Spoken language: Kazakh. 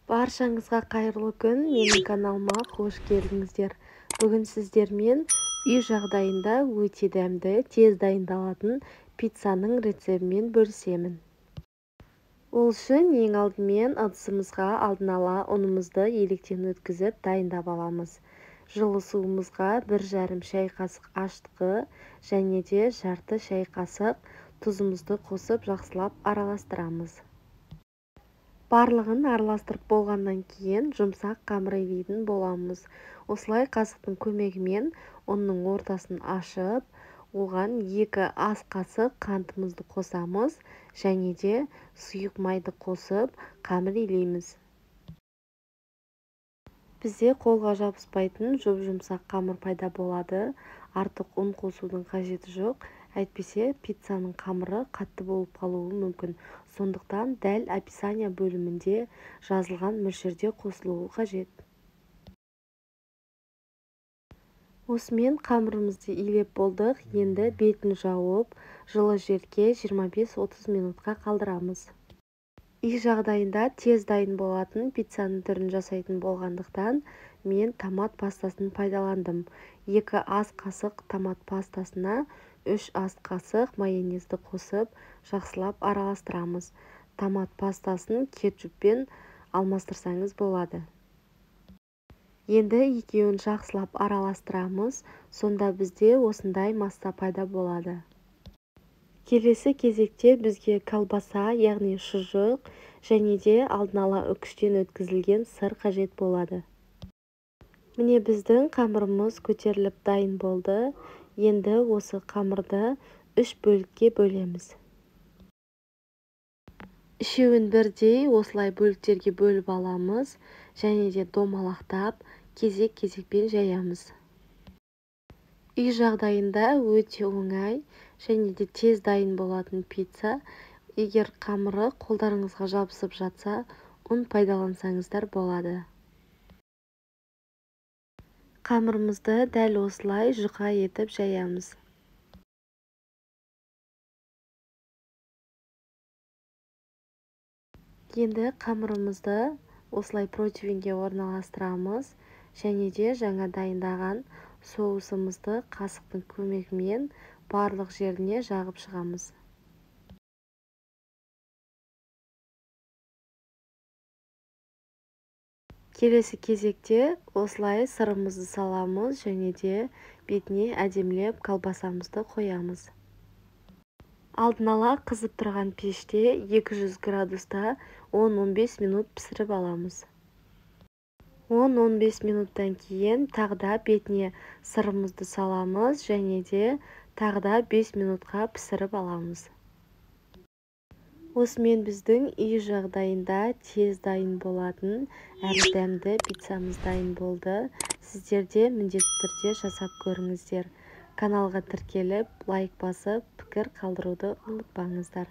Баршаңызға қайырлы күн, менің каналыма қош келдіңіздер. Бүгін сіздермен үй жағдайында өте дәмді, тез дайындалатын пиццаның рецебімен бөлісемін. Ол үшін ең алдымен ыдысымызға алдын ала ұнымызды електен өткізіп дайындап аламыз. Жылы суымызға 1,5 шай қасық ашытқы және де жарты шай қасық тұзымызды қосып жақсылап араластырамыз. Барлығын араластырып болғаннан кейін жұмсақ қамыр илейтін боламыз. Осылай қасықтың көмегімен ұнның ортасын ашып, оған 2 ас қасық қантымызды қосамыз және де сұйық майды қосып қамыр илейміз. Бізде қолға жабыспайтын жұп-жұмсақ қамыр пайда болады. Артық ұн қосудың қажеті жоқ. Әйтпесе пиццаның қамыры қатты болып қалуы мүмкін. Сондықтан дәл описание бөлімінде жазылған мөлшерде қосылуы қажет. Осымен қамырымызды илеп болдық. Енді бетін жауып, жылы жерге 25-30 минутқа қалдырамыз. Үй жағдайында тез дайын болатын пиццаның түрін жасайтын болғандықтан мен томат пастасын пайдаландым. 2 ас қасық томат пастасына 3 ас қасық майонезді қосып жақсылап араластырамыз. Томат пастасын кетчуппен алмастырсаңыз болады. Енді екеуін жақсылап араластырамыз, сонда бізде осындай масса пайда болады. Келесі кезекте бізге колбаса, яғни шұжық және де алдын ала үкіштен өткізілген сыр қажет болады. Міне біздің қамырымыз көтеріліп дайын болды. Енді осы қамырды 3 бөлікке бөлеміз. Үшеуін бірдей осылай бөліктерге бөліп аламыз және де домалақтап кезек-кезекпен жаямыз. Үй жағдайында өте оңай және де тез дайын болатын пицца. Егер қамыры қолдарыңызға жабысып жатса, ұн пайдалансаңыздар болады. Қамырымызды дәл осылай жұқа етіп жаямыз. Енді қамырымызды осылай противеньге орналастырамыз және де жаңа дайындаған соусымызды қасықтың көмегімен барлық жеріне жағып шығамыз. Келесі кезекте осылай сырымызды саламыз және де бетіне әдемілеп колбасамызды қоямыз. Алдын ала қызып тұрған пеште 200 градуста 10-15 минут пісіріп аламыз. 10-15 минуттан кейін тағда бетіне сырымызды саламыз және де тағда 5 минутқа пісіріп аламыз. Осымен біздің үй жағдайында тез дайын болатын әрі дәмді пиццамыз дайын болды. Сіздер де міндетті түрде жасап көріңіздер. Каналға тіркеліп, лайк басып, пікір қалдыруды ұмытпаңыздар.